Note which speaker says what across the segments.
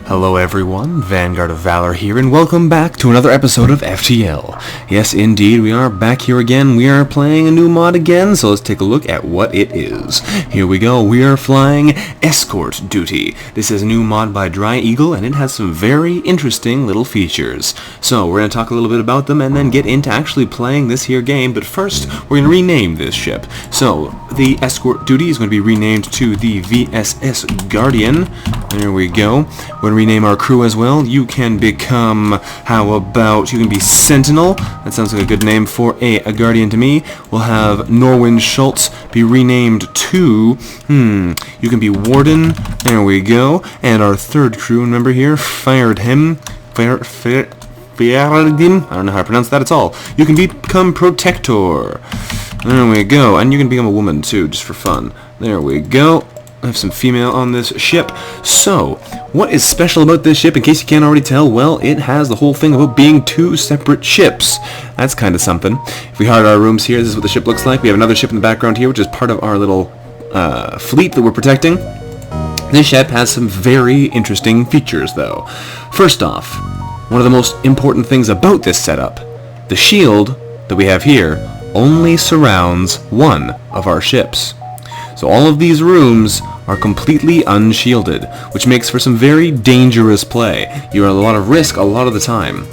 Speaker 1: Hello everyone, VanguardOfValor here, and welcome back to another episode of FTL. Yes, indeed, we are back here again. We are playing a new mod again, so let's take a look at what it is. Here we go. We are flying Escort Duty. This is a new mod by DryEagle, and it has some very interesting little features. So, we're going to talk a little bit about them, and then get into actually playing this here game, but first, we're going to rename this ship. So, the Escort Duty is going to be renamed to the VSS Guardian. There we go. We're going to rename our crew as well. You can become, how about, you can be Sentinel. That sounds like a good name for a Guardian to me. We'll have Norwin Schultz be renamed to, you can be Warden. There we go. And our third crew member here, fired him. I don't know how to pronounce that at all. You can become Protector. There we go. And you can become a woman too, just for fun. There we go. I have some female on this ship. So, what is special about this ship, in case you can't already tell? Well, it has the whole thing about being two separate ships. That's kind of something. If we hide our rooms here, this is what the ship looks like. We have another ship in the background here, which is part of our little fleet that we're protecting. This ship has some very interesting features, though. First off, one of the most important things about this setup, the shield that we have here only surrounds one of our ships. So all of these rooms are completely unshielded, which makes for some very dangerous play. You're at a lot of risk a lot of the time.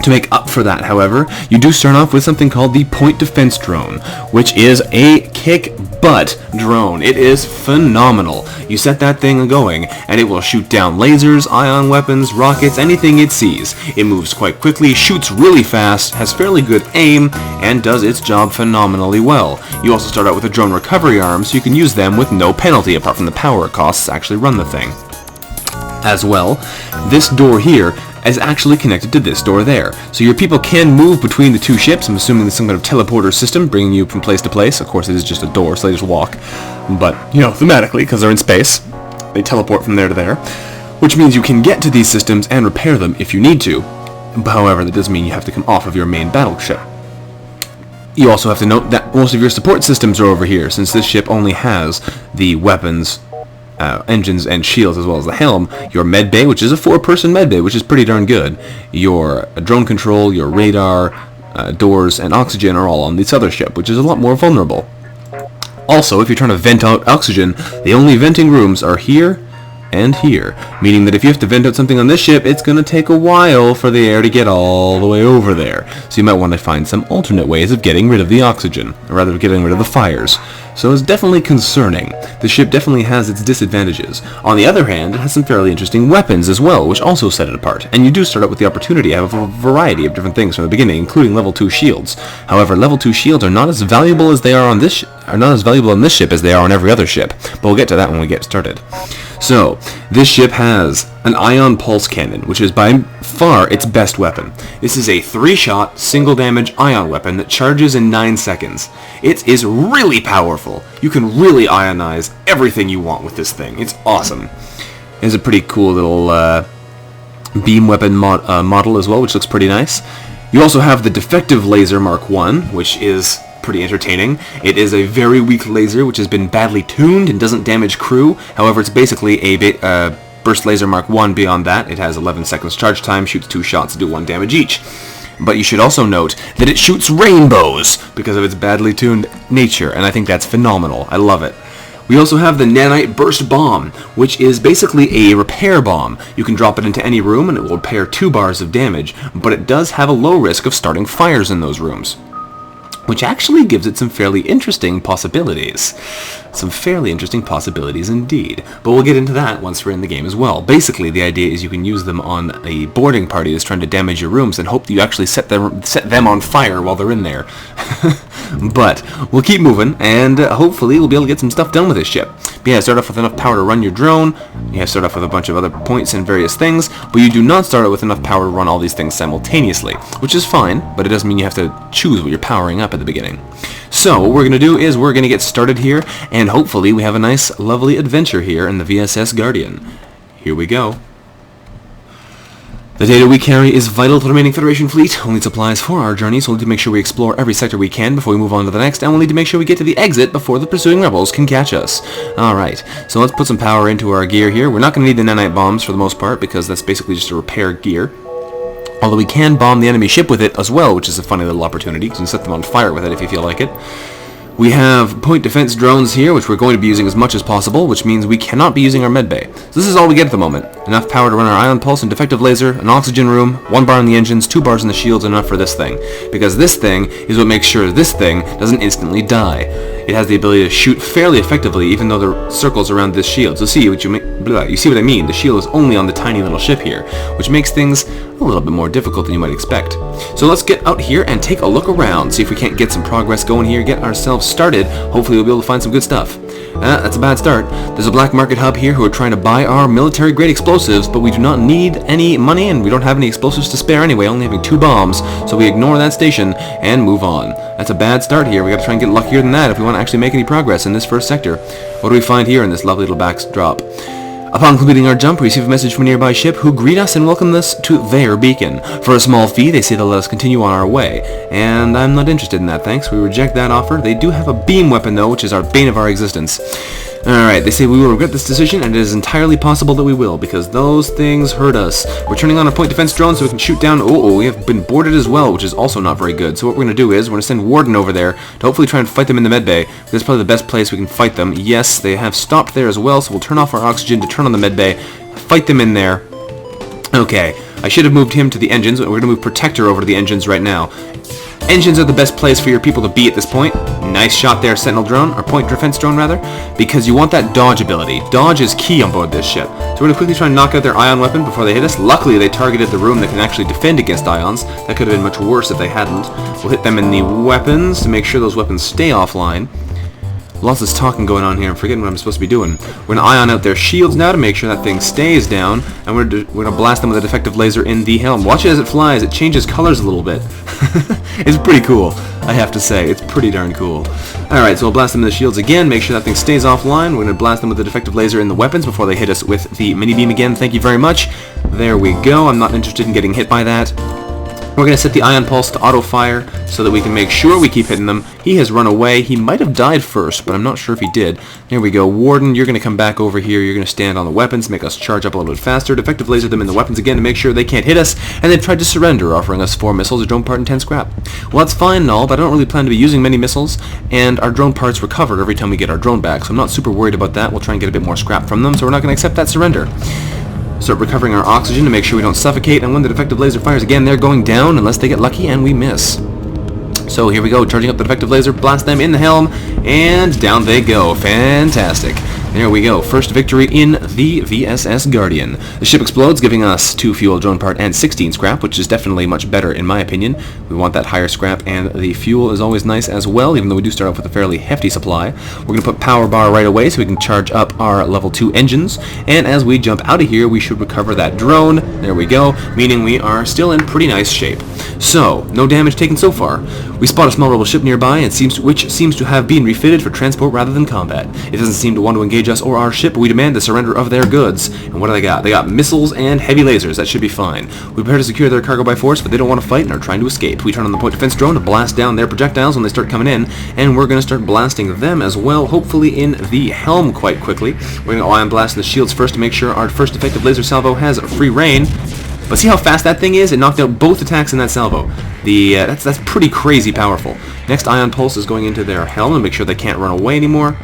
Speaker 1: To make up for that, however, you do start off with something called the Point Defense Drone, which is a kick-butt drone. It is phenomenal. You set that thing going, and it will shoot down lasers, ion weapons, rockets, anything it sees. It moves quite quickly, shoots really fast, has fairly good aim, and does its job phenomenally well. You also start out with a drone recovery arm, so you can use them with no penalty, apart from the power it costs to actually run the thing. As well, this door here is actually connected to this door there. So your people can move between the two ships. I'm assuming there's some kind of teleporter system bringing you from place to place. Of course, it is just a door, so they just walk. But, you know, thematically, because they're in space, they teleport from there to there, which means you can get to these systems and repair them if you need to. However, that doesn't mean you have to come off of your main battleship. You also have to note that most of your support systems are over here, since this ship only has the weapons, engines and shields, as well as the helm, your medbay, which is a 4-person medbay, which is pretty darn good, your drone control, your radar, doors, and oxygen are all on this other ship, which is a lot more vulnerable. Also, if you're trying to vent out oxygen, the only venting rooms are here and here, meaning that if you have to vent out something on this ship, it's going to take a while for the air to get all the way over there. So you might want to find some alternate ways of getting rid of the oxygen, or rather getting rid of the fires. So it's definitely concerning. The ship definitely has its disadvantages. On the other hand, it has some fairly interesting weapons as well, which also set it apart. And you do start out with the opportunity to have a variety of different things from the beginning, including level 2 shields. However, level 2 shields are not as valuable as they are on this on this ship as they are on every other ship. But we'll get to that when we get started. So, this ship has an ion pulse cannon, which is by far its best weapon. This is a 3-shot, single-damage ion weapon that charges in 9 seconds. It is really powerful. You can really ionize everything you want with this thing. It's awesome. It's a pretty cool little beam weapon model as well, which looks pretty nice. You also have the Defective laser Mark 1, which is pretty entertaining. It is a very weak laser which has been badly tuned and doesn't damage crew. However, it's basically a burst laser Mark 1 beyond that. It has 11 seconds charge time, shoots 2 shots to do 1 damage each. But you should also note that it shoots rainbows because of its badly tuned nature, and I think that's phenomenal. I love it. We also have the Nanite Burst Bomb, which is basically a repair bomb. You can drop it into any room and it will repair 2 bars of damage, but it does have a low risk of starting fires in those rooms, which actually gives it some fairly interesting possibilities. Some fairly interesting possibilities indeed. But we'll get into that once we're in the game as well. Basically, the idea is you can use them on a boarding party that's trying to damage your rooms and hope that you actually set them on fire while they're in there. But we'll keep moving, and hopefully we'll be able to get some stuff done with this ship. But yeah, start off with enough power to run your drone. You have to start off with a bunch of other points and various things, but you do not start out with enough power to run all these things simultaneously, which is fine, but it doesn't mean you have to choose what you're powering up at the beginning. So what we're going to do is we're going to get started here, and hopefully we have a nice, lovely adventure here in the VSS Guardian. Here we go. The data we carry is vital to the remaining Federation fleet, only supplies for our journey, so we'll need to make sure we explore every sector we can before we move on to the next, and we'll need to make sure we get to the exit before the pursuing rebels can catch us. Alright, so let's put some power into our gear here. We're not going to need the nanite bombs for the most part, because that's basically just a repair gear. Although we can bomb the enemy ship with it as well, which is a funny little opportunity. You can set them on fire with it if you feel like it. We have point defense drones here, which we're going to be using as much as possible, which means we cannot be using our medbay. So this is all we get at the moment. Enough power to run our ion pulse and defective laser, an oxygen room, 1 bar in the engines, 2 bars in the shields, enough for this thing. Because this thing is what makes sure this thing doesn't instantly die. It has the ability to shoot fairly effectively, even though there are circles around this shield. So see what you see what I mean. The shield is only on the tiny little ship here, which makes things a little bit more difficult than you might expect. So let's get out here and take a look around, see if we can't get some progress going here, get ourselves started. Hopefully we'll be able to find some good stuff. That's a bad start. There's a black market hub here who are trying to buy our military-grade explosives, but we do not need any money, and we don't have any explosives to spare anyway, only having 2 bombs, so we ignore that station and move on. That's a bad start here. We gotta try and get luckier than that if we want to actually make any progress in this first sector. What do we find here in this lovely little backdrop? Upon completing our jump, we receive a message from a nearby ship who greet us and welcome us to their beacon. For a small fee, they say they'll let us continue on our way. And I'm not interested in that, thanks. We reject that offer. They do have a beam weapon, though, which is our bane of our existence. Alright, they say we will regret this decision, and it is entirely possible that we will, because those things hurt us. We're turning on our point defense drone so we can shoot down... we have been boarded as well, which is also not very good. So what we're going to do is, we're going to send Warden over there to hopefully try and fight them in the medbay. That's probably the best place we can fight them. Yes, they have stopped there as well, so we'll turn off our oxygen to turn on the medbay, fight them in there. Okay, I should have moved him to the engines, but we're going to move Protector over to the engines right now. Engines are the best place for your people to be at this point. Nice shot there, Sentinel drone, or point defense drone rather, because you want that dodge ability. Dodge is key on board this ship. So we're going to quickly try and knock out their ion weapon before they hit us. Luckily, they targeted the room that can actually defend against ions. That could have been much worse if they hadn't. We'll hit them in the weapons to make sure those weapons stay offline. Lots of talking going on here. I'm forgetting what I'm supposed to be doing. We're going to ion out their shields now to make sure that thing stays down, and we're going to blast them with a defective laser in the helm. Watch it as it flies. It changes colors a little bit. It's pretty cool, I have to say. It's pretty darn cool. Alright, so we'll blast them in the shields again, make sure that thing stays offline. We're going to blast them with the defective laser in the weapons before they hit us with the mini beam again. Thank you very much. There we go. I'm not interested in getting hit by that. We're going to set the ion pulse to auto fire so that we can make sure we keep hitting them. He has run away. He might have died first, but I'm not sure if he did. There we go. Warden, you're going to come back over here. You're going to stand on the weapons, make us charge up a little bit faster. Defective laser them in the weapons again to make sure they can't hit us. And they've tried to surrender, offering us 4 missiles, a drone part, and 10 scrap. Well, that's fine and all, but I don't really plan to be using many missiles, and our drone parts recovered every time we get our drone back, so I'm not super worried about that. We'll try and get a bit more scrap from them, so we're not going to accept that surrender. Start recovering our oxygen to make sure we don't suffocate, and when the defective laser fires again, they're going down unless they get lucky and we miss. So here we go, charging up the defective laser, blast them in the helm, and down they go. Fantastic. There we go. First victory in the VSS Guardian. The ship explodes, giving us 2 fuel, drone part, and 16 scrap, which is definitely much better in my opinion. We want that higher scrap, and the fuel is always nice as well, even though we do start off with a fairly hefty supply. We're going to put power bar right away so we can charge up our level 2 engines, and as we jump out of here, we should recover that drone. There we go, meaning we are still in pretty nice shape. So, no damage taken so far. We spot a small rebel ship nearby, which seems to have been refitted for transport rather than combat. It doesn't seem to want to engage us or our ship, but we demand the surrender of their goods. And what do they got? They got missiles and heavy lasers. That should be fine. We prepare to secure their cargo by force, but they don't want to fight and are trying to escape. We turn on the point defense drone to blast down their projectiles when they start coming in, and we're going to start blasting them as well, hopefully in the helm quite quickly. We're going to ion blast the shields first to make sure our first defective laser salvo has free reign. But see how fast that thing is? It knocked out both attacks in that salvo. That's pretty crazy powerful. Next ion pulse is going into their helm to make sure they can't run away anymore.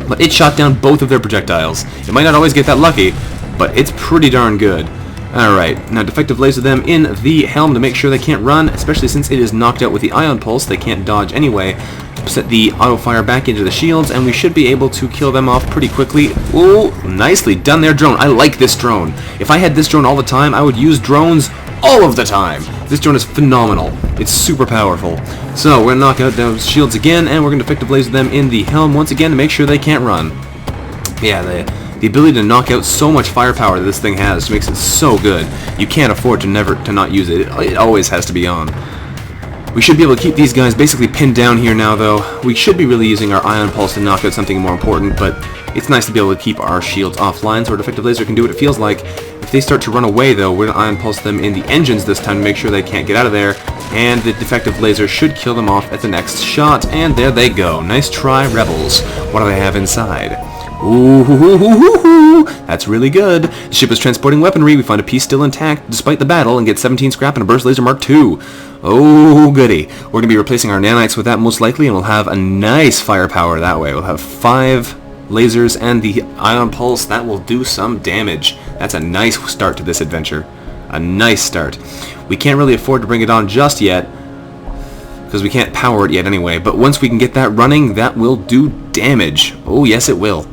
Speaker 1: But it shot down both of their projectiles. It might not always get that lucky, but it's pretty darn good. Alright, now defective laser them in the helm to make sure they can't run, especially since it is knocked out with the ion pulse. They can't dodge anyway. Set the auto fire back into the shields, and we should be able to kill them off pretty quickly. Ooh, nicely done there, drone. I like this drone. If I had this drone all the time, I would use drones all of the time. This drone is phenomenal. It's super powerful. So we're going to knock out those shields again, and we're going to defective laser them in the helm once again to make sure they can't run. Yeah, the ability to knock out so much firepower that this thing has makes it so good. You can't afford to not use it. It always has to be on. We should be able to keep these guys basically pinned down here now, though. We should be really using our ion pulse to knock out something more important, but it's nice to be able to keep our shields offline so our defective laser can do what it feels like. If they start to run away, though, we're going to ion pulse them in the engines this time to make sure they can't get out of there. And the defective laser should kill them off at the next shot. And there they go. Nice try, Rebels. What do they have inside? Ooh, that's really good. The ship is transporting weaponry. We find a piece still intact despite the battle and get 17 scrap and a burst laser Mark II. Oh, goody. We're going to be replacing our nanites with that most likely, and we'll have a nice firepower that way. We'll have 5 lasers and the ion pulse. That will do some damage. That's a nice start to this adventure. A nice start. We can't really afford to bring it on just yet, because we can't power it yet anyway. But once we can get that running, that will do damage. Oh, yes, it will.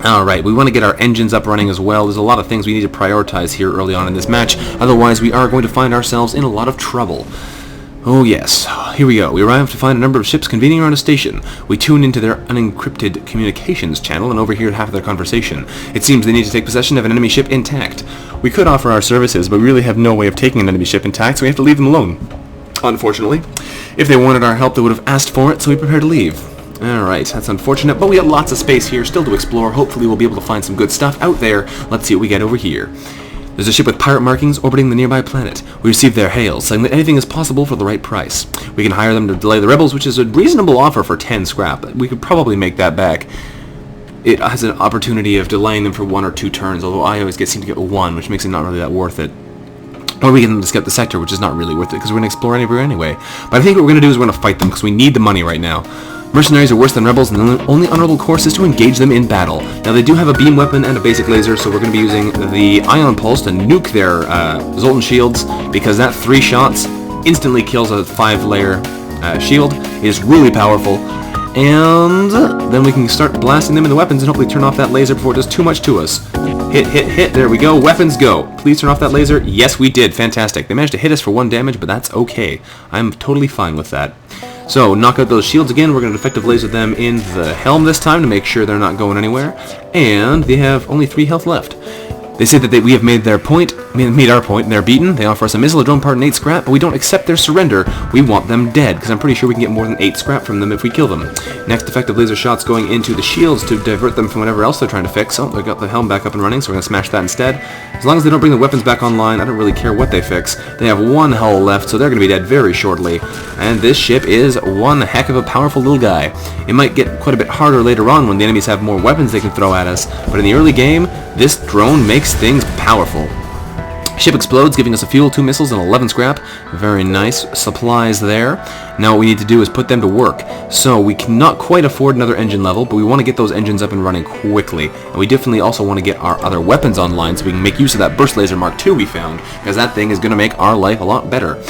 Speaker 1: Alright, we want to get our engines up running as well. There's a lot of things we need to prioritize here early on in this match. Otherwise, we are going to find ourselves in a lot of trouble. Oh yes, here we go. We arrive to find a number of ships convening around a station. We tune into their unencrypted communications channel and overhear half of their conversation. It seems they need to take possession of an enemy ship intact. We could offer our services, but we really have no way of taking an enemy ship intact, so we have to leave them alone. Unfortunately. If they wanted our help, they would have asked for it, so we prepare to leave. Alright, that's unfortunate, but we have lots of space here still to explore. Hopefully we'll be able to find some good stuff out there. Let's see what we get over here. There's a ship with pirate markings orbiting the nearby planet. We receive their hails, saying that anything is possible for the right price. We can hire them to delay the rebels, which is a reasonable offer for 10 scrap. We could probably make that back. It has an opportunity of delaying them for 1 or 2 turns, although I always seem to get 1, which makes it not really that worth it. Or we can scout the sector, which is not really worth it, because we're going to explore anywhere anyway. But I think what we're going to do is we're going to fight them, because we need the money right now. Mercenaries are worse than rebels, and the only honorable course is to engage them in battle. Now, they do have a beam weapon and a basic laser, so we're going to be using the ion pulse to nuke their Zoltan shields, because that 3 shots instantly kills a 5-layer shield. It is really powerful. And then we can start blasting them in the weapons and hopefully turn off that laser before it does too much to us. Hit, hit, hit. There we go. Weapons go. Please turn off that laser. Yes, we did. Fantastic. They managed to hit us for 1 damage, but that's okay. I'm totally fine with that. So, knock out those shields again. We're going to defective laser them in the helm this time to make sure they're not going anywhere. And they have only 3 health left. They say that we have made our point, and they're beaten. They offer us a missile, a drone part, and 8 scrap, but we don't accept their surrender. We want them dead, because I'm pretty sure we can get more than 8 scrap from them if we kill them. Next, defective laser shots going into the shields to divert them from whatever else they're trying to fix. Oh, they got the helm back up and running, so we're going to smash that instead. As long as they don't bring the weapons back online, I don't really care what they fix. They have 1 hull left, so they're going to be dead very shortly. And this ship is one heck of a powerful little guy. It might get quite a bit harder later on when the enemies have more weapons they can throw at us, but in the early game, this drone makes things powerful. Ship explodes, giving us a fuel, 2 missiles, and 11 scrap. Very nice supplies there. Now what we need to do is put them to work. So we cannot quite afford another engine level, but we want to get those engines up and running quickly. And we definitely also want to get our other weapons online so we can make use of that burst laser Mark II we found, because that thing is going to make our life a lot better.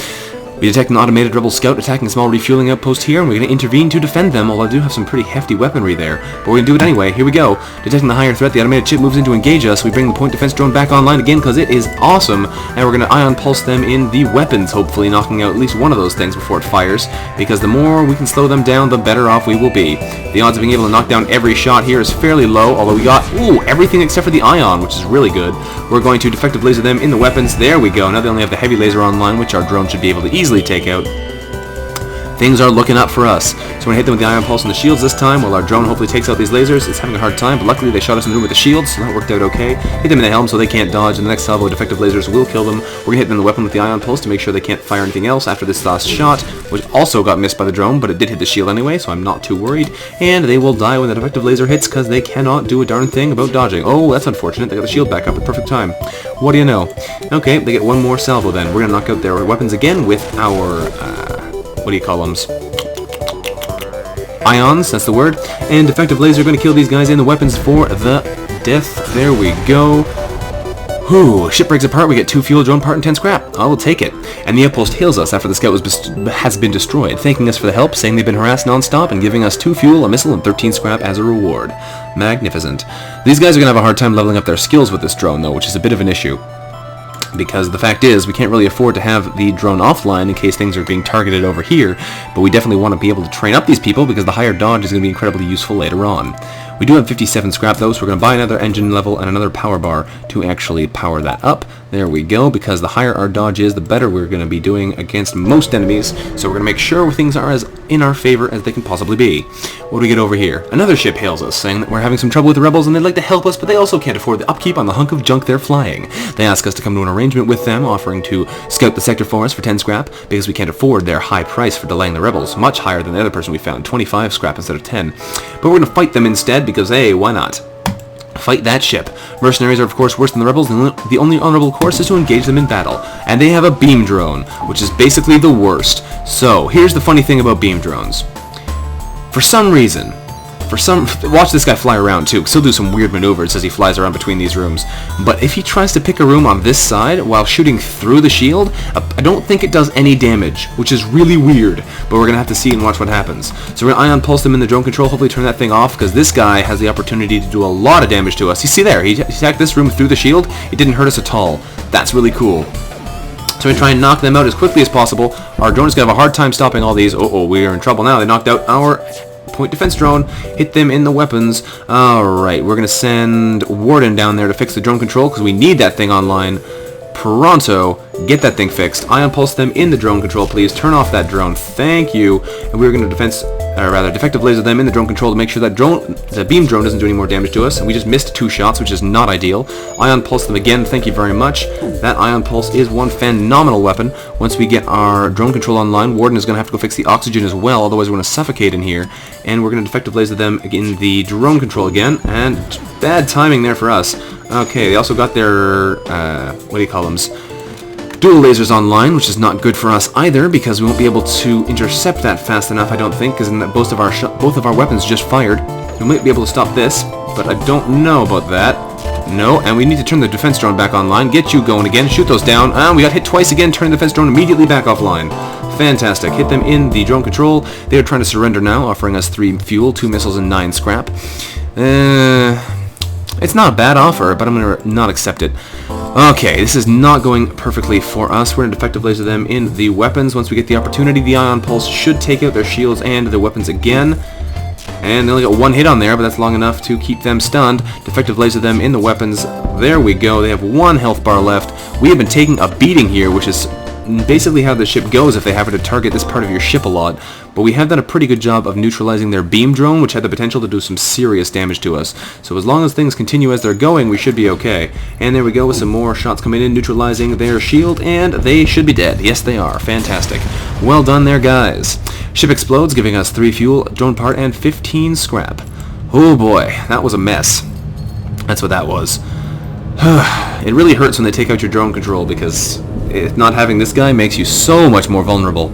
Speaker 1: We detect an automated rebel scout attacking a small refueling outpost here, and we're going to intervene to defend them, although I do have some pretty hefty weaponry there. But we're going to do it anyway. Here we go. Detecting the higher threat, the automated ship moves in to engage us. We bring the point defense drone back online again because it is awesome, and we're going to ion pulse them in the weapons, hopefully knocking out at least one of those things before it fires, because the more we can slow them down, the better off we will be. The odds of being able to knock down every shot here is fairly low, although we got, everything except for the ion, which is really good. We're going to defective laser them in the weapons. There we go. Now they only have the heavy laser online, which our drone should be able to easily take out. Things are looking up for us. So we're going to hit them with the ion pulse and the shields this time, while our drone hopefully takes out these lasers. It's having a hard time, but luckily they shot us in the room with the shields, so that worked out okay. Hit them in the helm so they can't dodge, and the next salvo of defective lasers will kill them. We're going to hit them in the weapon with the ion pulse to make sure they can't fire anything else after this last shot, which also got missed by the drone, but it did hit the shield anyway, so I'm not too worried. And they will die when the defective laser hits, because they cannot do a darn thing about dodging. Oh, that's unfortunate. They got the shield back up at the perfect time. What do you know? Okay, they get 1 more salvo then. We're going to knock out their weapons again with our, what do you call them? Ions, that's the word. And defective laser going to kill these guys in the weapons for the death. There we go. Whew, ship breaks apart, we get 2 fuel, drone part, and 10 scrap. I will take it. And the outpost hails us after the scout has been destroyed, thanking us for the help, saying they've been harassed non-stop, and giving us 2 fuel, a missile, and 13 scrap as a reward. Magnificent. These guys are going to have a hard time leveling up their skills with this drone, though, which is a bit of an issue. Because the fact is, we can't really afford to have the drone offline in case things are being targeted over here, but we definitely want to be able to train up these people because the higher dodge is going to be incredibly useful later on. We do have 57 scrap though, so we're going to buy another engine level and another power bar to actually power that up. There we go, because the higher our dodge is, the better we're going to be doing against most enemies. So we're going to make sure things are as in our favor as they can possibly be. What do we get over here? Another ship hails us, saying that we're having some trouble with the rebels and they'd like to help us, but they also can't afford the upkeep on the hunk of junk they're flying. They ask us to come to an arrangement with them, offering to scout the sector for us for 10 scrap, because we can't afford their high price for delaying the rebels, much higher than the other person we found, 25 scrap instead of 10. But we're going to fight them instead, because hey, why not? Fight that ship. Mercenaries are of course worse than the rebels, and the only honorable course is to engage them in battle. And they have a beam drone, which is basically the worst. So, here's the funny thing about beam drones. For some reason, watch this guy fly around too, because he'll do some weird maneuvers as he flies around between these rooms. But if he tries to pick a room on this side while shooting through the shield, I don't think it does any damage, which is really weird. But we're going to have to see and watch what happens. So we're going to ion pulse them in the drone control, hopefully turn that thing off, because this guy has the opportunity to do a lot of damage to us. You see there, he attacked this room through the shield, it didn't hurt us at all. That's really cool. So we try and knock them out as quickly as possible. Our drone is going to have a hard time stopping all these. Uh-oh, we are in trouble now. They knocked out our point defense drone, hit them in the weapons. Alright, we're going to send Warden down there to fix the drone control, because we need that thing online pronto. Get that thing fixed. Ion pulse them in the drone control, please. Turn off that drone. Thank you. And we're going to defective laser them in the drone control to make sure that beam drone doesn't do any more damage to us. And we just missed 2 shots, which is not ideal. Ion pulse them again. Thank you very much. That ion pulse is one phenomenal weapon. Once we get our drone control online, Warden is going to have to go fix the oxygen as well, otherwise we're going to suffocate in here. And we're going to defective laser them in the drone control again. And bad timing there for us. Okay, they also got their, what do you call them? Dual lasers online, which is not good for us either, because we won't be able to intercept that fast enough, I don't think, because both of our weapons just fired. We might be able to stop this, but I don't know about that. No, and we need to turn the defense drone back online. Get you going again. Shoot those down. We got hit twice again. Turn the defense drone immediately back offline. Fantastic. Hit them in the drone control. They are trying to surrender now, offering us 3 fuel, 2 missiles, and 9 scrap. It's not a bad offer, but I'm going to not accept it. Okay, this is not going perfectly for us. We're going to defective laser them in the weapons. Once we get the opportunity, the ion pulse should take out their shields and their weapons again. And they only got 1 hit on there, but that's long enough to keep them stunned. Defective laser them in the weapons. There we go. They have 1 health bar left. We have been taking a beating here, which is basically how the ship goes if they happen to target this part of your ship a lot. But we have done a pretty good job of neutralizing their beam drone, which had the potential to do some serious damage to us. So as long as things continue as they're going, we should be okay. And there we go with some more shots coming in, neutralizing their shield, and they should be dead. Yes, they are. Fantastic. Well done there, guys. Ship explodes, giving us 3 fuel, drone part, and 15 scrap. Oh boy, that was a mess. That's what that was. It really hurts when they take out your drone control, because not having this guy makes you so much more vulnerable.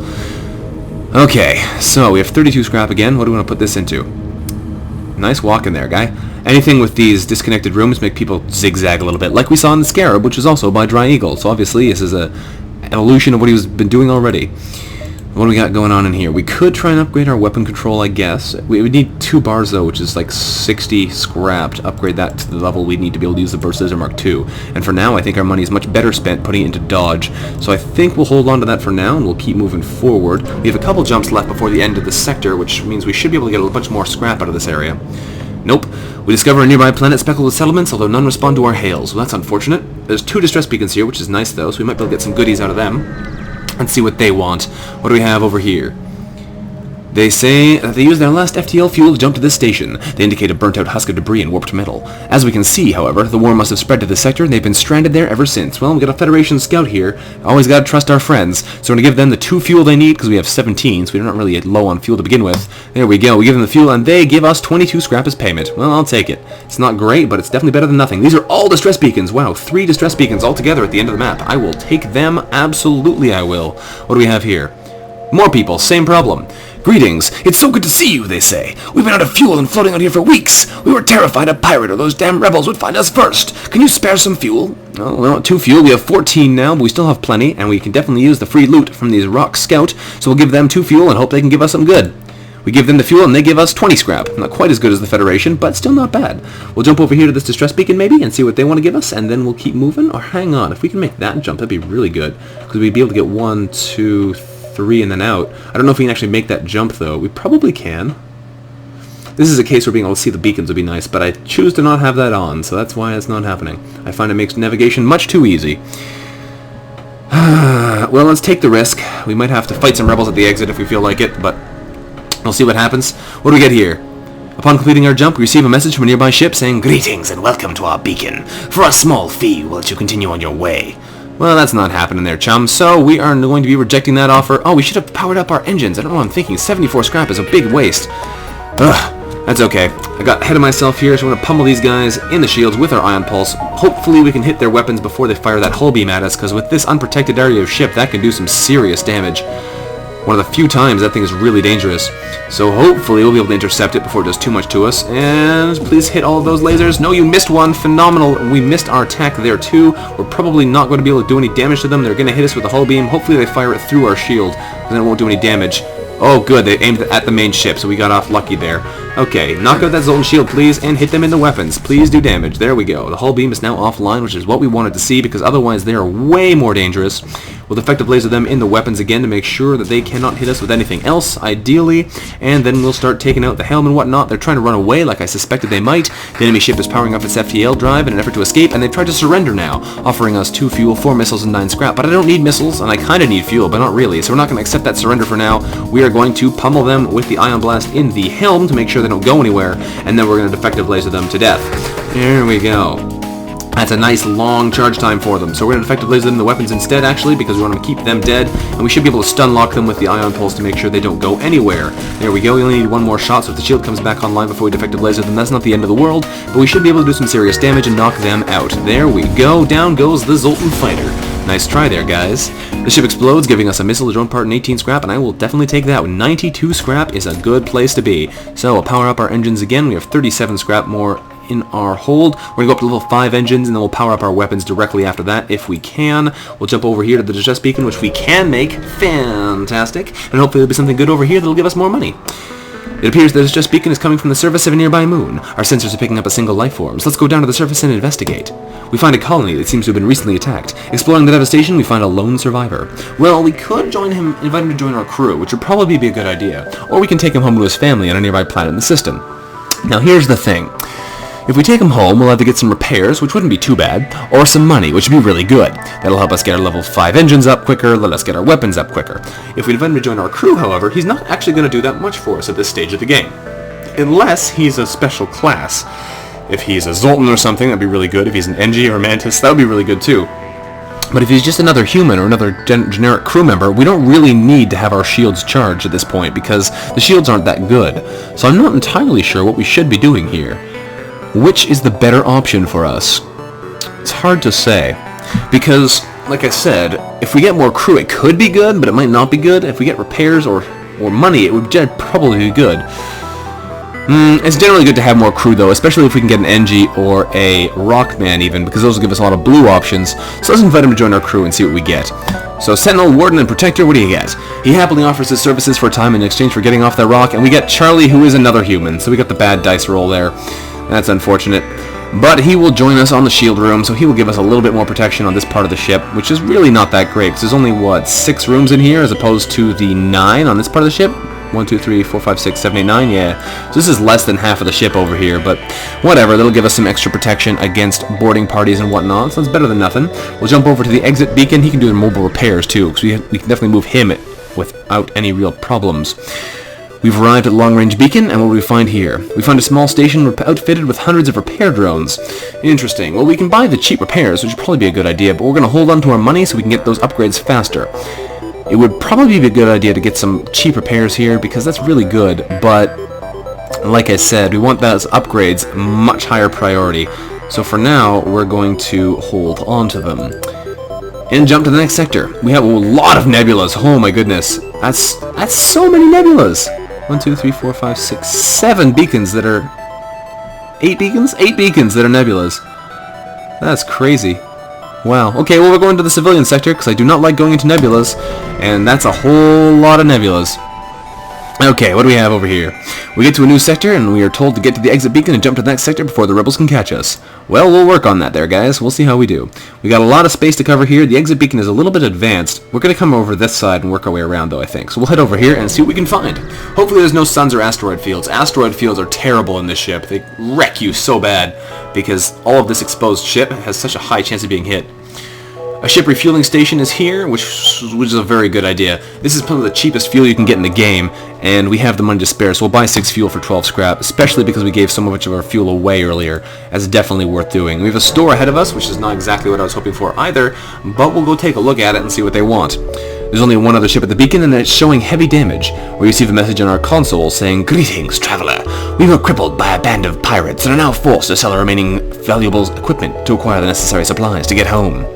Speaker 1: Okay, so we have 32 scrap again. What do we want to put this into? Nice walk in there, guy. Anything with these disconnected rooms make people zigzag a little bit, like we saw in the Scarab, which is also by DryEagle. So obviously this is an evolution of what he's been doing already. What do we got going on in here? We could try and upgrade our weapon control, I guess. We would need 2 bars, though, which is like 60 scrap to upgrade that to the level we need to be able to use the Burst Laser Mark II. And for now, I think our money is much better spent putting it into dodge. So I think we'll hold on to that for now, and we'll keep moving forward. We have a couple jumps left before the end of the sector, which means we should be able to get a bunch more scrap out of this area. Nope. We discover a nearby planet speckled with settlements, although none respond to our hails. Well, that's unfortunate. There's 2 distress beacons here, which is nice, though, so we might be able to get some goodies out of them. Let's see what they want. What do we have over here? They say that they used their last FTL fuel to jump to this station. They indicate a burnt-out husk of debris and warped metal. As we can see, however, the war must have spread to this sector, and they've been stranded there ever since. Well, we got a Federation scout here. Always gotta trust our friends. So we're gonna give them the 2 fuel they need, because we have 17, so we're not really low on fuel to begin with. There we go. We give them the fuel, and they give us 22 scrap as payment. Well, I'll take it. It's not great, but it's definitely better than nothing. These are all distress beacons. Wow, 3 distress beacons altogether at the end of the map. I will take them. Absolutely I will. What do we have here? More people. Same problem. Greetings. It's so good to see you, they say. We've been out of fuel and floating out here for weeks. We were terrified a pirate or those damn rebels would find us first. Can you spare some fuel? Well, we're not 2 fuel. We have 14 now, but we still have plenty, and we can definitely use the free loot from these rock scout, so we'll give them 2 fuel and hope they can give us some good. We give them the fuel and they give us 20 scrap. Not quite as good as the Federation, but still not bad. We'll jump over here to this distress beacon maybe and see what they want to give us, and then we'll keep moving. Or hang on, if we can make that jump, that'd be really good, because we'd be able to get 1, 2, 3 and then out. I don't know if we can actually make that jump though. We probably can. This is a case where being able to see the beacons would be nice, but I choose to not have that on, so that's why it's not happening. I find it makes navigation much too easy. Well, let's take the risk. We might have to fight some rebels at the exit if we feel like it, but we'll see what happens. What do we get here? Upon completing our jump, we receive a message from a nearby ship saying, "Greetings and welcome to our beacon. For a small fee, we'll let you continue on your way." Well, that's not happening there, chum, so we are going to be rejecting that offer. Oh, we should have powered up our engines. I don't know what I'm thinking. 74 scrap is a big waste. Ugh, that's okay. I got ahead of myself here, so we're going to pummel these guys in the shields with our ion pulse. Hopefully we can hit their weapons before they fire that hull beam at us, because with this unprotected area of ship, that can do some serious damage. One of the few times that thing is really dangerous. So hopefully we'll be able to intercept it before it does too much to us. And please hit all of those lasers. No, you missed one. Phenomenal. We missed our attack there too. We're probably not going to be able to do any damage to them. They're going to hit us with a hull beam. Hopefully they fire it through our shield, and then it won't do any damage. Oh, good. They aimed at the main ship, so we got off lucky there. Okay, knock out that Zoltan shield, please, and hit them in the weapons. Please do damage. There we go. The hull beam is now offline, which is what we wanted to see, because otherwise they are way more dangerous. We'll defective laser them in the weapons again to make sure that they cannot hit us with anything else, ideally, and then we'll start taking out the helm and whatnot. They're trying to run away like I suspected they might. The enemy ship is powering up its FTL drive in an effort to escape, and they've tried to surrender now, offering us 2 fuel, 4 missiles, and 9 scrap. But I don't need missiles, and I kind of need fuel, but not really, so we're not going to accept that surrender for now. We are going to pummel them with the ion blast in the helm to make sure they don't go anywhere, and then we're going to defective laser them to death. There we go. That's a nice long charge time for them. So we're going to defective laser them in the weapons instead, actually, because we want to keep them dead, and we should be able to stun lock them with the ion pulse to make sure they don't go anywhere. There we go. We only need 1 more shot, so if the shield comes back online before we defective laser them, that's not the end of the world, but we should be able to do some serious damage and knock them out. There we go. Down goes the Zoltan fighter. Nice try there, guys. The ship explodes, giving us a missile, a drone part, and 18 scrap, and I will definitely take that. 92 scrap is a good place to be. So we'll power up our engines again. We have 37 scrap more in our hold. We're going to go up to level 5 engines, and then we'll power up our weapons directly after that if we can. We'll jump over here to the distress beacon, which we can make. Fantastic. And hopefully there'll be something good over here that'll give us more money. It appears the distress beacon is coming from the surface of a nearby moon. Our sensors are picking up a single life form, so let's go down to the surface and investigate. We find a colony that seems to have been recently attacked. Exploring the devastation, we find a lone survivor. Well, we could join him, invite him to join our crew, which would probably be a good idea. Or we can take him home to his family on a nearby planet in the system. Now here's the thing. If we take him home, we'll have to get some repairs, which wouldn't be too bad, or some money, which would be really good. That'll help us get our level 5 engines up quicker, let us get our weapons up quicker. If we invite him to join our crew, however, he's not actually going to do that much for us at this stage of the game. Unless he's a special class. If he's a Zoltan or something, that'd be really good. If he's an NG or a Mantis, that would be really good too. But if he's just another human or another generic crew member, we don't really need to have our shields charged at this point, because the shields aren't that good. So I'm not entirely sure what we should be doing here. Which is the better option for us? It's hard to say, because, like I said, if we get more crew, it could be good, but it might not be good. If we get repairs or money, it would probably be good. It's generally good to have more crew, though, especially if we can get an NG or a Rockman, even, because those will give us a lot of blue options. So let's invite him to join our crew and see what we get. So, Sentinel, Warden, and Protector, what do you get? He happily offers his services for a time in exchange for getting off that rock, and we get Charlie, who is another human, so we got the bad dice roll there. That's unfortunate. But he will join us on the shield room, so he will give us a little bit more protection on this part of the ship, which is really not that great, because there's only, 6 rooms in here, as opposed to the 9 on this part of the ship? 1, 2, 3, 4, 5, 6, 7, 8, 9, yeah. So this is less than half of the ship over here, but whatever, that'll give us some extra protection against boarding parties and whatnot, so it's better than nothing. We'll jump over to the exit beacon. He can do the mobile repairs too, because we can definitely move him without any real problems. We've arrived at Long Range Beacon, and what do we find here? We find a small station outfitted with hundreds of repair drones. Interesting. Well, we can buy the cheap repairs, which would probably be a good idea, but we're going to hold on to our money so we can get those upgrades faster. It would probably be a good idea to get some cheap repairs here, because that's really good, but like I said, we want those upgrades much higher priority. So for now, we're going to hold on to them. And jump to the next sector. We have a lot of nebulas. Oh my goodness. That's so many nebulas. 1, 2, 3, 4, 5, 6, 7 beacons that are... 8 beacons? 8 beacons that are nebulas. That's crazy. Wow. Okay, well, we're going to the civilian sector, because I do not like going into nebulas, and that's a whole lot of nebulas. Okay, what do we have over here? We get to a new sector, and we are told to get to the exit beacon and jump to the next sector before the rebels can catch us. Well, we'll work on that there, guys. We'll see how we do. We got a lot of space to cover here. The exit beacon is a little bit advanced. We're going to come over this side and work our way around, though, I think. So we'll head over here and see what we can find. Hopefully there's no suns or asteroid fields. Asteroid fields are terrible in this ship. They wreck you so bad because all of this exposed ship has such a high chance of being hit. A ship refueling station is here, which is a very good idea. This is probably the cheapest fuel you can get in the game, and we have the money to spare, so we'll buy 6 fuel for 12 scrap, especially because we gave so much of our fuel away earlier. That's definitely worth doing. We have a store ahead of us, which is not exactly what I was hoping for either, but we'll go take a look at it and see what they want. There's only one other ship at the beacon, and it's showing heavy damage. We receive a message on our console saying, "Greetings, traveler. We were crippled by a band of pirates and are now forced to sell our remaining valuable equipment to acquire the necessary supplies to get home."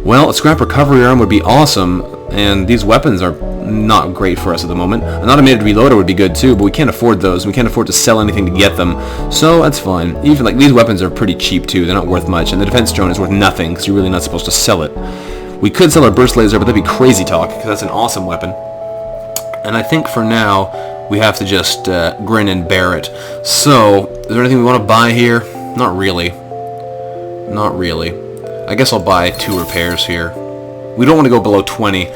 Speaker 1: Well, a scrap recovery arm would be awesome, and these weapons are not great for us at the moment. An automated reloader would be good too, but we can't afford those. We can't afford to sell anything to get them, so that's fine. Even like these weapons are pretty cheap too. They're not worth much, and the defense drone is worth nothing because you're really not supposed to sell it. We could sell our burst laser, but that'd be crazy talk because that's an awesome weapon. And I think for now we have to just grin and bear it. So, is there anything we want to buy here? Not really. Not really. I guess I'll buy 2 repairs here. We don't want to go below 20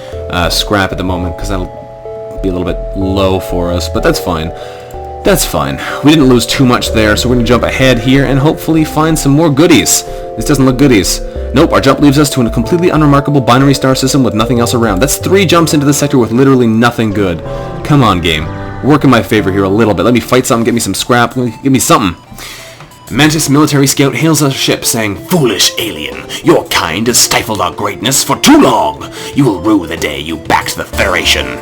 Speaker 1: scrap at the moment because that'll be a little bit low for us, but that's fine. That's fine. We didn't lose too much there, so we're going to jump ahead here and hopefully find some more goodies. This doesn't look goodies. Nope, our jump leaves us to a completely unremarkable binary star system with nothing else around. That's 3 jumps into the sector with literally nothing good. Come on, game. Work in my favor here a little bit. Let me fight something, get me some scrap, give me something. Mantis military scout hails our ship, saying, "Foolish alien, your kind has stifled our greatness for too long. You will rue the day you backed the Federation."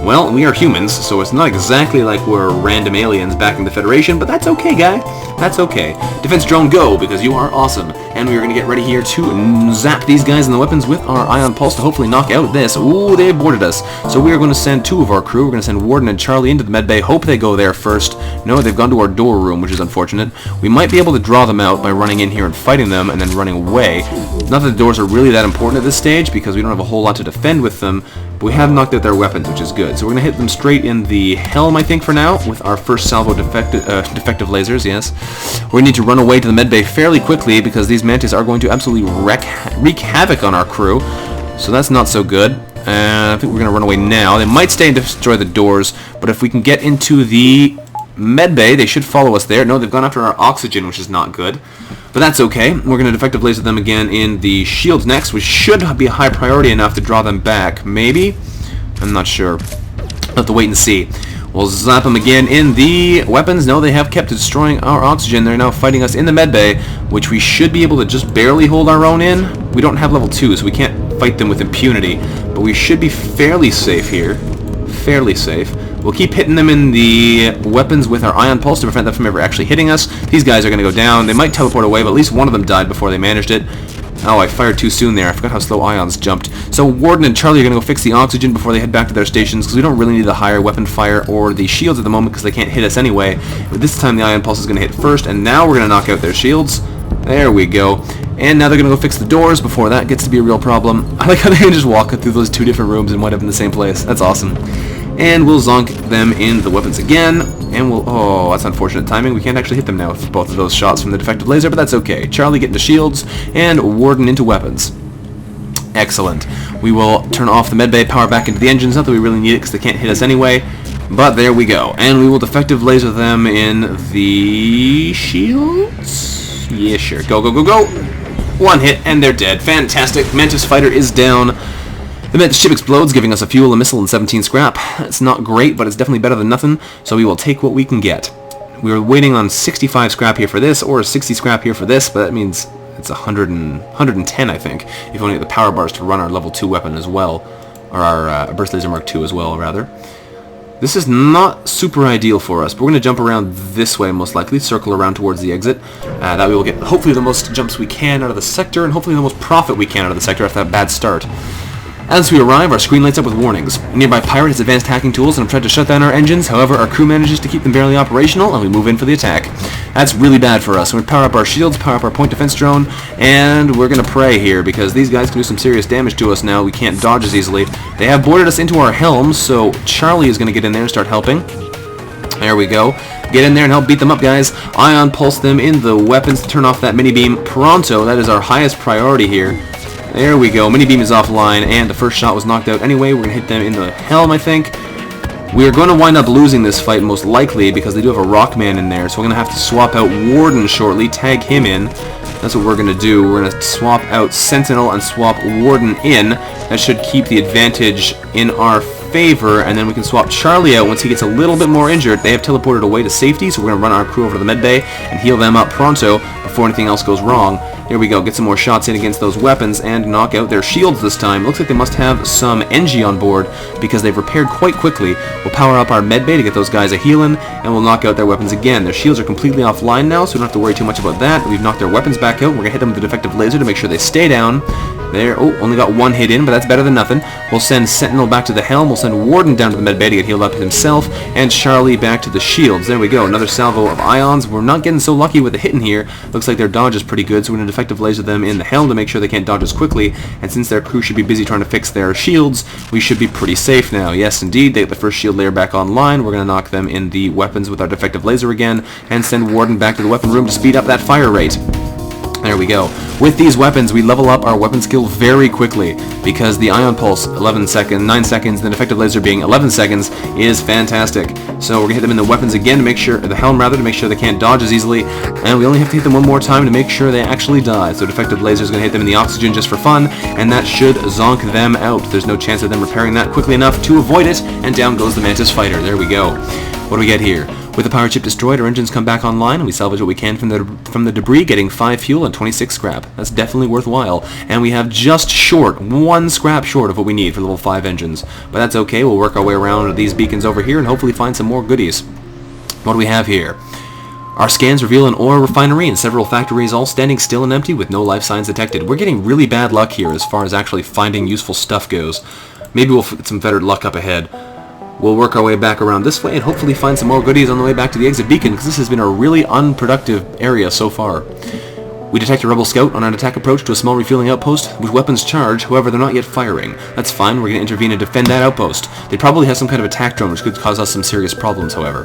Speaker 1: Well, we are humans, so it's not exactly like we're random aliens backing the Federation, but that's okay, guy. That's okay. Defense drone, go, because you are awesome. And we are going to get ready here to zap these guys in the weapons with our ion pulse to hopefully knock out this. Ooh, they boarded us. So we are going to send 2 of our crew. We're going to send Warden and Charlie into the medbay. Hope they go there first. No, they've gone to our door room, which is unfortunate. We might be able to draw them out by running in here and fighting them and then running away. Not that the doors are really that important at this stage because we don't have a whole lot to defend with them, but we have knocked out their weapons, which is good. So we're going to hit them straight in the helm, I think, for now, with our first salvo defective lasers, yes. We need to run away to the medbay fairly quickly because these mantis are going to absolutely wreak havoc on our crew. So that's not so good. I think we're going to run away now. They might stay and destroy the doors, but if we can get into the medbay, they should follow us there. No, they've gone after our oxygen, which is not good. But that's okay. We're going to defective laser them again in the shields next, which should be a high priority enough to draw them back. Maybe? I'm not sure. We'll have to wait and see. We'll zap them again in the weapons. No, they have kept destroying our oxygen. They're now fighting us in the medbay, which we should be able to just barely hold our own in. We don't have level 2, so we can't fight them with impunity. But we should be fairly safe here. Fairly safe. We'll keep hitting them in the weapons with our ion pulse to prevent them from ever actually hitting us. These guys are going to go down. They might teleport away, but at least one of them died before they managed it. Oh, I fired too soon there. I forgot how slow ions jumped. So Warden and Charlie are going to go fix the oxygen before they head back to their stations, because we don't really need the higher weapon fire or the shields at the moment, because they can't hit us anyway. But this time the ion pulse is going to hit first, and now we're going to knock out their shields. There we go. And now they're going to go fix the doors before that gets to be a real problem. I like how they can just walk through those 2 different rooms and wind up in the same place. That's awesome. And we'll zonk them in the weapons again, and we'll... Oh, that's unfortunate timing. We can't actually hit them now with both of those shots from the defective laser, but that's okay. Charlie get into shields, and Warden into weapons. Excellent. We will turn off the medbay, power back into the engines. Not that we really need it, because they can't hit us anyway. But there we go. And we will defective laser them in the shields? Yeah, sure. Go, go, go, go! 1 hit, and they're dead. Fantastic. Mantis Fighter is down. The Mantis ship explodes, giving us a fuel, a missile, and 17 scrap. It's not great, but it's definitely better than nothing, so we will take what we can get. We were waiting on 65 scrap here for this, or 60 scrap here for this, but that means it's 110, I think, if we only get the power bars to run our level 2 weapon as well, or our Burst Laser Mark II as well, rather. This is not super ideal for us, but we're going to jump around this way, most likely, circle around towards the exit. That we will get, hopefully, the most jumps we can out of the sector, and hopefully the most profit we can out of the sector after that bad start. As we arrive, our screen lights up with warnings. A nearby pirate has advanced hacking tools and have tried to shut down our engines. However, our crew manages to keep them barely operational, and we move in for the attack. That's really bad for us. So we power up our shields, power up our point defense drone, and we're going to pray here because these guys can do some serious damage to us now. We can't dodge as easily. They have boarded us into our helms, so Charlie is going to get in there and start helping. There we go. Get in there and help beat them up, guys. Ion pulse them in the weapons to turn off that mini beam pronto. That is our highest priority here. There we go. Mini beam is offline, and the first shot was knocked out anyway. We're going to hit them in the helm, I think. We are going to wind up losing this fight most likely because they do have a Rockman in there, so we're going to have to swap out Warden shortly, tag him in. That's what we're going to do. We're going to swap out Sentinel and swap Warden in. That should keep the advantage in our favor, and then we can swap Charlie out once he gets a little bit more injured. They have teleported away to safety, so we're going to run our crew over to the medbay and heal them up pronto before anything else goes wrong. Here we go, get some more shots in against those weapons and knock out their shields this time. Looks like they must have some NG on board because they've repaired quite quickly. We'll power up our medbay to get those guys a healing, and we'll knock out their weapons again. Their shields are completely offline now, so we don't have to worry too much about that. We've knocked their weapons back out. We're going to hit them with the defective laser to make sure they stay down. There, oh, only got one hit in, but that's better than nothing. We'll send Sentinel back to the helm, we'll send Warden down to the medbay to get healed up himself, and Charlie back to the shields. There we go, another salvo of ions. We're not getting so lucky with the hit in here. Looks like their dodge is pretty good, so we're going to defective laser them in the helm to make sure they can't dodge as quickly, and since their crew should be busy trying to fix their shields, we should be pretty safe now. Yes, indeed, they get the first shield layer back online. We're going to knock them in the weapons with our defective laser again, and send Warden back to the weapon room to speed up that fire rate. There we go. With these weapons, we level up our weapon skill very quickly because the Ion Pulse, 9 seconds, the Defective Laser being 11 seconds, is fantastic. So we're going to hit them in the weapons again to make sure, the helm rather, to make sure they can't dodge as easily, and we only have to hit them one more time to make sure they actually die. So Defective Laser is going to hit them in the oxygen just for fun, and that should zonk them out. There's no chance of them repairing that quickly enough to avoid it, and down goes the Mantis Fighter. There we go. What do we get here? With the power chip destroyed, our engines come back online, and we salvage what we can from the debris, getting 5 fuel and 26 scrap. That's definitely worthwhile. And we have just short, 1 scrap short of what we need for level 5 engines. But that's okay, we'll work our way around these beacons over here and hopefully find some more goodies. What do we have here? Our scans reveal an ore refinery and several factories all standing still and empty with no life signs detected. We're getting really bad luck here as far as actually finding useful stuff goes. Maybe we'll get some better luck up ahead. We'll work our way back around this way and hopefully find some more goodies on the way back to the exit beacon, because this has been a really unproductive area so far. We detect a rebel scout on an attack approach to a small refueling outpost with weapons charged, however they're not yet firing. That's fine, we're going to intervene and defend that outpost. They probably have some kind of attack drone which could cause us some serious problems, however.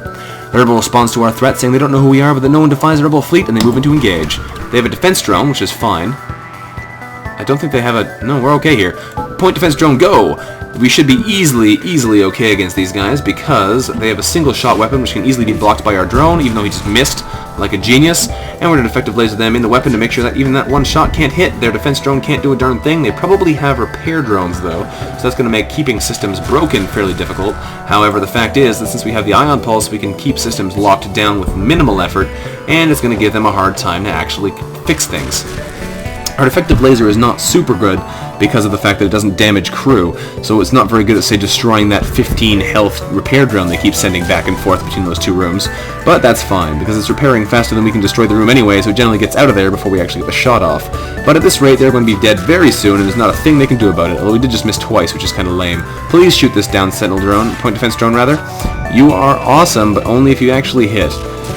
Speaker 1: The rebel responds to our threat saying they don't know who we are, but that no one defies the rebel fleet, and they move in to engage. They have a defense drone, which is fine. I don't think they have a... No, we're okay here. Point defense drone, go! We should be easily okay against these guys because they have a single shot weapon which can easily be blocked by our drone, even though he just missed like a genius. And we're going to defective laser them in the weapon to make sure that even that one shot can't hit. Their defense drone can't do a darn thing. They probably have repair drones though, so that's going to make keeping systems broken fairly difficult. However, the fact is that since we have the Ion Pulse, we can keep systems locked down with minimal effort, and it's going to give them a hard time to actually fix things. Our defective laser is not super good because of the fact that it doesn't damage crew, so it's not very good at, say, destroying that 15 health repair drone they keep sending back and forth between those two rooms. But that's fine, because it's repairing faster than we can destroy the room anyway, so it generally gets out of there before we actually get the shot off. But at this rate, they're going to be dead very soon, and there's not a thing they can do about it, although we did just miss twice, which is kind of lame. Please shoot this down Sentinel drone, point defense drone rather. You are awesome, but only if you actually hit.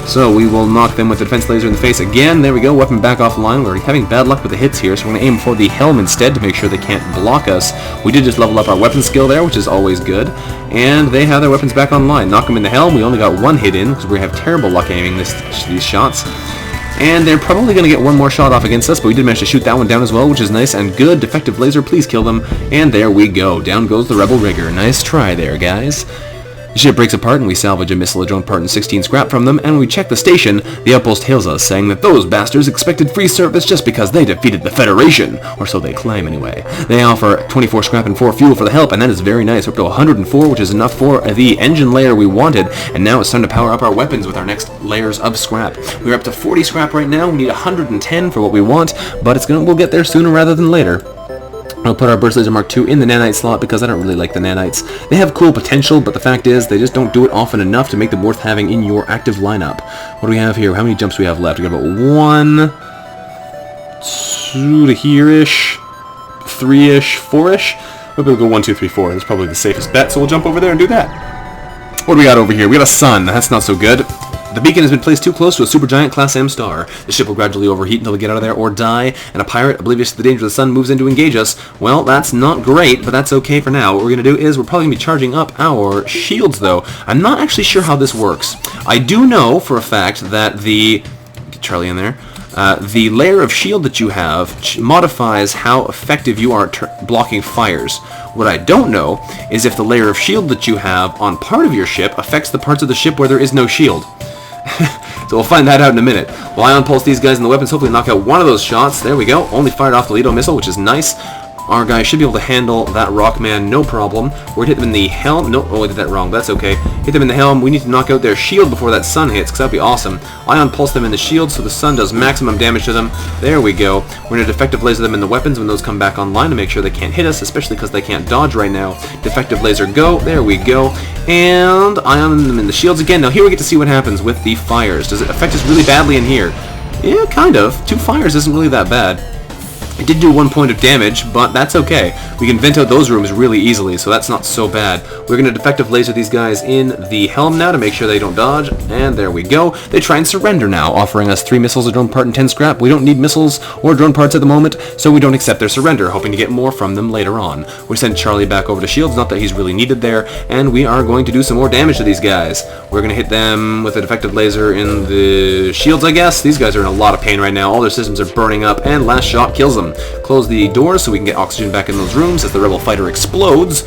Speaker 1: So we will knock them with the defense laser in the face again. There we go, weapon back offline. We're having bad luck with the hits here, so we're going to aim for the helm instead to make sure they can't block us. We did just level up our weapon skill there, which is always good. And they have their weapons back online. Knock them in the helm. We only got 1 hit in because we have terrible luck aiming these shots. And they're probably going to get one more shot off against us, but we did manage to shoot that one down as well, which is nice and good. Defective laser, please kill them. And there we go. Down goes the rebel rigger. Nice try there, guys. The ship breaks apart and we salvage a missile, a drone part, and 16 scrap from them, and when we check the station, the outpost hails us, saying that those bastards expected free service just because they defeated the Federation, or so they claim anyway. They offer 24 scrap and 4 fuel for the help, and that is very nice. We're up to 104, which is enough for the engine layer we wanted, and now it's time to power up our weapons with our next layers of scrap. We're up to 40 scrap right now. We need 110 for what we want, but we'll get there sooner rather than later. I'll put our Burst Laser Mark II in the Nanite slot because I don't really like the Nanites. They have cool potential, but the fact is they just don't do it often enough to make them worth having in your active lineup. What do we have here? How many jumps do we have left? We got about 1, 2 to here-ish, 3-ish, 4-ish. We'll go 1, 2, 3, 4. That's probably the safest bet, so we'll jump over there and do that. What do we got over here? We got a sun. That's not so good. The beacon has been placed too close to a supergiant Class M star. The ship will gradually overheat until we get out of there or die, and a pirate, oblivious to the danger of the sun, moves in to engage us. Well, that's not great, but that's okay for now. What we're going to do is we're probably going to be charging up our shields, though. I'm not actually sure how this works. I do know for a fact that the... Get Charlie in there. The layer of shield that you have modifies how effective you are blocking fires. What I don't know is if the layer of shield that you have on part of your ship affects the parts of the ship where there is no shield. So we'll find that out in a minute. We'll ion pulse these guys in the weapons, hopefully knock out one of those shots. There we go. Only fired off the Lido missile, which is nice. Our guy should be able to handle that Rockman, no problem. We're going to hit them in the helm. No, oh, I did that wrong. That's okay. Hit them in the helm. We need to knock out their shield before that sun hits, because that'd be awesome. Ion pulse them in the shield so the sun does maximum damage to them. There we go. We're going to defective laser them in the weapons when those come back online to make sure they can't hit us, especially because they can't dodge right now. Defective laser go. There we go. And ion them in the shields again. Now here we get to see what happens with the fires. Does it affect us really badly in here? Yeah, kind of. 2 fires isn't really that bad. It did do 1 point of damage, but that's okay. We can vent out those rooms really easily, so that's not so bad. We're going to defective laser these guys in the helm now to make sure they don't dodge, and there we go. They try and surrender now, offering us 3 missiles, a drone part, and 10 scrap. We don't need missiles or drone parts at the moment, so we don't accept their surrender, hoping to get more from them later on. We send Charlie back over to shields, not that he's really needed there, and we are going to do some more damage to these guys. We're going to hit them with a defective laser in the shields, I guess. These guys are in a lot of pain right now. All their systems are burning up, and last shot kills them. Close the doors so we can get oxygen back in those rooms as the rebel fighter explodes.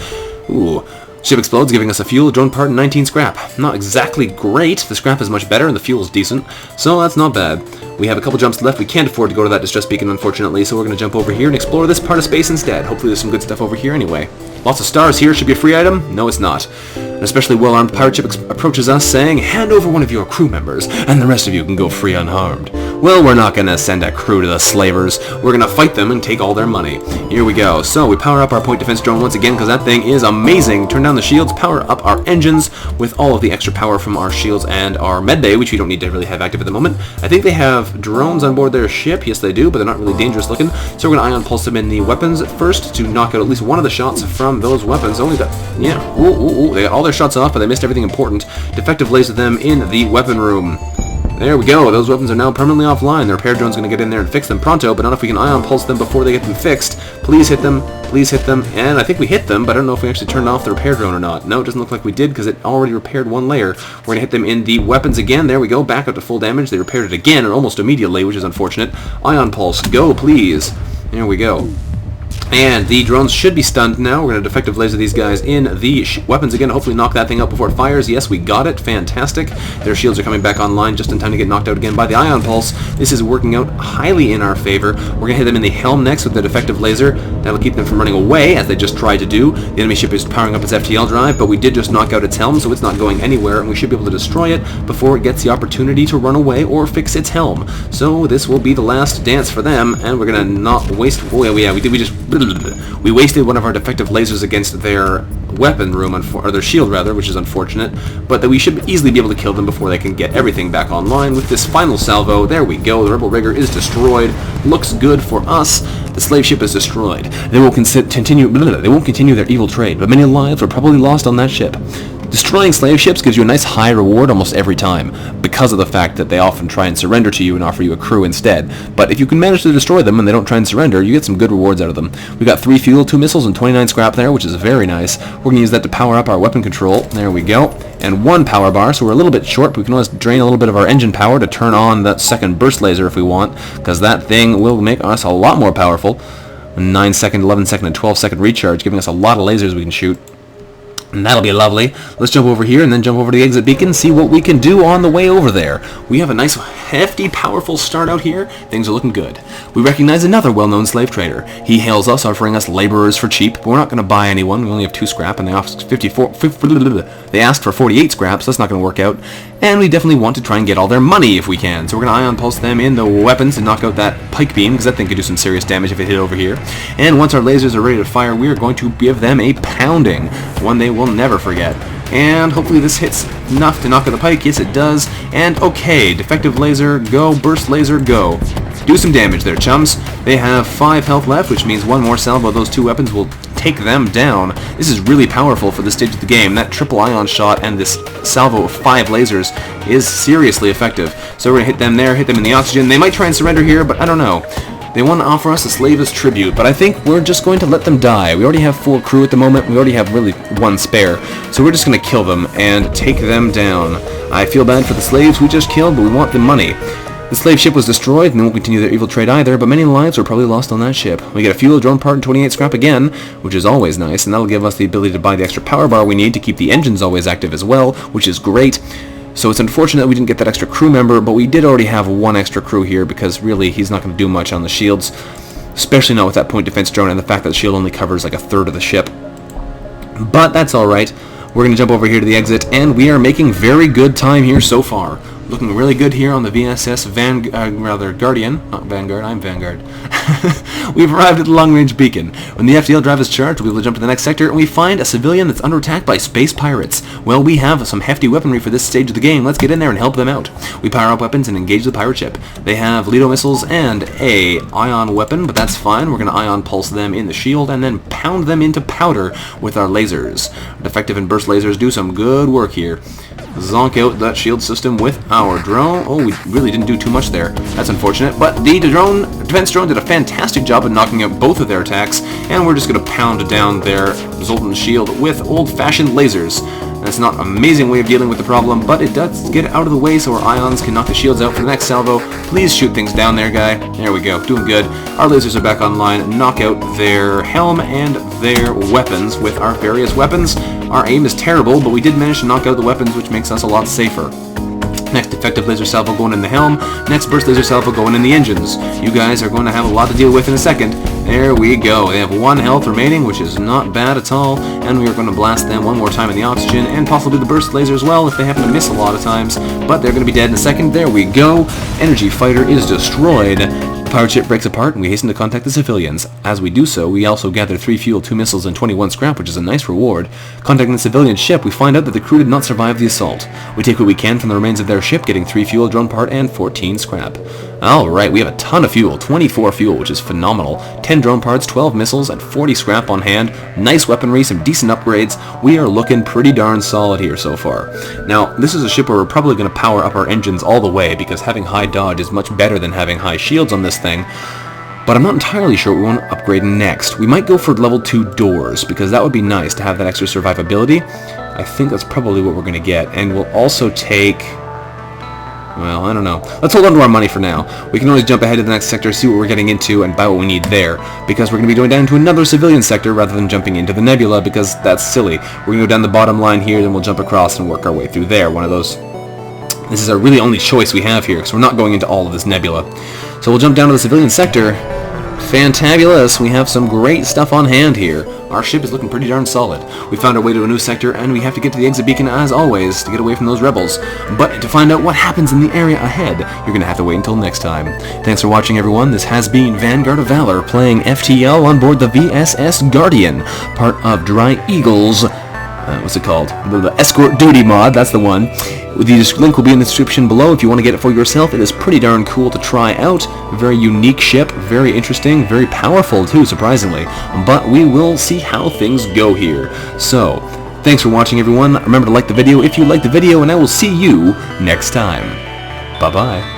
Speaker 1: Ooh. Ship explodes, giving us a fuel, drone part, and 19 scrap. Not exactly great. The scrap is much better, and the fuel is decent, so that's not bad. We have a couple jumps left. We can't afford to go to that distress beacon, unfortunately, so we're going to jump over here and explore this part of space instead. Hopefully there's some good stuff over here anyway. Lots of stars here. Should be a free item? No, it's not. An especially well-armed pirate ship approaches us, saying, "Hand over one of your crew members, and the rest of you can go free unharmed." Well, we're not going to send a crew to the slavers. We're going to fight them and take all their money. Here we go. So we power up our point defense drone once again, because that thing is amazing. Turn down the shields, power up our engines with all of the extra power from our shields and our med bay, which we don't need to really have active at the moment. I think they have drones on board their ship. Yes, they do, but they're not really dangerous looking. So we're going to ion pulse them in the weapons first to knock out at least one of the shots from those weapons. Only got, yeah, they got all their shots off, but they missed everything important. Defective laser them in the weapon room. There we go. Those weapons are now permanently offline. Their repair drone's going to get in there and fix them pronto, but not if we can ion pulse them before they get them fixed. Please hit them. Please hit them. And I think we hit them, but I don't know if we actually turned off the repair drone or not. No, it doesn't look like we did because it already repaired one layer. We're going to hit them in the weapons again. There we go. Back up to full damage. They repaired it again and almost immediately, which is unfortunate. Ion pulse. Go, please. There we go. And the drones should be stunned now. We're going to defective laser these guys in the weapons again. Hopefully knock that thing out before it fires. Yes, we got it. Fantastic. Their shields are coming back online just in time to get knocked out again by the ion pulse. This is working out highly in our favor. We're going to hit them in the helm next with the defective laser. That'll keep them from running away, as they just tried to do. The enemy ship is powering up its FTL drive, but we did just knock out its helm, so it's not going anywhere, and we should be able to destroy it before it gets the opportunity to run away or fix its helm. So this will be the last dance for them, and we're going to not waste... Oh, yeah, we wasted one of our defective lasers against their weapon room, or their shield rather, which is unfortunate, but that we should easily be able to kill them before they can get everything back online with this final salvo. There we go. The rebel rigger is destroyed. Looks good for us. The slave ship is destroyed. They won't continue their evil trade, but many lives were probably lost on that ship. Destroying slave ships gives you a nice high reward almost every time, because of the fact that they often try and surrender to you and offer you a crew instead. But if you can manage to destroy them and they don't try and surrender, you get some good rewards out of them. We got 3 fuel, 2 missiles, and 29 scrap there, which is very nice. We're going to use that to power up our weapon control. There we go. And 1 power bar, so we're a little bit short, but we can always drain a little bit of our engine power to turn on that second burst laser if we want, because that thing will make us a lot more powerful. 9 second, 11 second, and 12 second recharge, giving us a lot of lasers we can shoot. And that'll be lovely. Let's jump over here and then jump over to the exit beacon and see what we can do on the way over there. We have a nice, hefty, powerful start out here. Things are looking good. We recognize another well-known slave trader. He hails us, offering us laborers for cheap, but we're not going to buy anyone. We only have 2 scrap, and they asked for 48 scrap, so that's not going to work out. And we definitely want to try and get all their money if we can. So we're going to ion pulse them in the weapons and knock out that pike beam, because that thing could do some serious damage if it hit over here. And once our lasers are ready to fire, we are going to give them a pounding, one they will never forget. And hopefully this hits enough to knock out the pike. Yes, it does. And okay, defective laser, go. Burst laser, go. Do some damage there, chums. They have 5 health left, which means one more salvo of those 2 weapons will take them down. This is really powerful for this stage of the game. That triple ion shot and this salvo of 5 lasers is seriously effective. So we're going to hit them there, hit them in the oxygen. They might try and surrender here, but I don't know. They want to offer us a slave as tribute, but I think we're just going to let them die. We already have 4 crew at the moment. We already have really 1 spare. So we're just going to kill them and take them down. I feel bad for the slaves we just killed, but we want the money. The slave ship was destroyed, and they won't continue their evil trade either, but many lives were probably lost on that ship. We get a fuel, drone part, and 28 scrap again, which is always nice, and that'll give us the ability to buy the extra power bar we need to keep the engines always active as well, which is great. So it's unfortunate that we didn't get that extra crew member, but we did already have 1 extra crew here, because really he's not going to do much on the shields, especially not with that point defense drone and the fact that the shield only covers like a third of the ship. But that's alright. We're going to jump over here to the exit, and we are making very good time here so far. Looking really good here on the VSS Guardian. Not Vanguard, I'm Vanguard. We've arrived at the long-range beacon. When the FTL drive is charged, we'll be able to jump to the next sector, and we find a civilian that's under attack by space pirates. Well, we have some hefty weaponry for this stage of the game. Let's get in there and help them out. We power up weapons and engage the pirate ship. They have Lido missiles and a ion weapon, but that's fine. We're going to ion pulse them in the shield and then pound them into powder with our lasers. Defective and burst lasers do some good work here. Zonk out that shield system with our drone. Oh, we really didn't do too much there. That's unfortunate, but the defense drone did a fantastic job of knocking out both of their attacks, and we're just going to pound down their Zoltan shield with old-fashioned lasers. That's not an amazing way of dealing with the problem, but it does get out of the way so our ions can knock the shields out for the next salvo. Please shoot things down there, guy. There we go. Doing good. Our lasers are back online. Knock out their helm and their weapons with our various weapons. Our aim is terrible, but we did manage to knock out the weapons, which makes us a lot safer. Next defective laser salvo going in the helm. Next burst laser salvo going in the engines. You guys are going to have a lot to deal with in a second. There we go. They have 1 health remaining, which is not bad at all. And we are going to blast them 1 more time in the oxygen, and possibly the burst laser as well if they happen to miss a lot of times. But they're going to be dead in a second. There we go. Energy fighter is destroyed. The pirate ship breaks apart, and we hasten to contact the civilians. As we do so, we also gather 3 fuel, 2 missiles, and 21 scrap, which is a nice reward. Contacting the civilian ship, we find out that the crew did not survive the assault. We take what we can from the remains of their ship, getting 3 fuel, drone part, and 14 scrap. Alright, we have a ton of fuel, 24 fuel, which is phenomenal. 10 drone parts, 12 missiles, and 40 scrap on hand. Nice weaponry, some decent upgrades. We are looking pretty darn solid here so far. Now, this is a ship where we're probably going to power up our engines all the way, because having high dodge is much better than having high shields on this thing. But I'm not entirely sure what we want to upgrade next. We might go for level 2 doors, because that would be nice to have that extra survivability. I think that's probably what we're going to get. And we'll also take... well, I don't know. Let's hold on to our money for now. We can always jump ahead to the next sector, see what we're getting into, and buy what we need there. Because we're going to be going down to another civilian sector rather than jumping into the nebula, because that's silly. We're going to go down the bottom line here, then we'll jump across and work our way through there. One of those... this is our really only choice we have here, because we're not going into all of this nebula. So we'll jump down to the civilian sector. Fantabulous. We have some great stuff on hand here. Our ship is looking pretty darn solid. We found our way to a new sector, and we have to get to the exit beacon as always to get away from those rebels. But to find out what happens in the area ahead, you're going to have to wait until next time. Thanks for watching, everyone. This has been Vanguard of Valor playing FTL on board the VSS Guardian, part of DryEagle's what's it called? The Escort duty mod, that's the one. The link will be in the description below if you want to get it for yourself. It is pretty darn cool to try out. A very unique ship, very interesting, very powerful too, surprisingly. But we will see how things go here. So, thanks for watching, everyone. Remember to like the video if you liked the video, and I will see you next time. Bye-bye.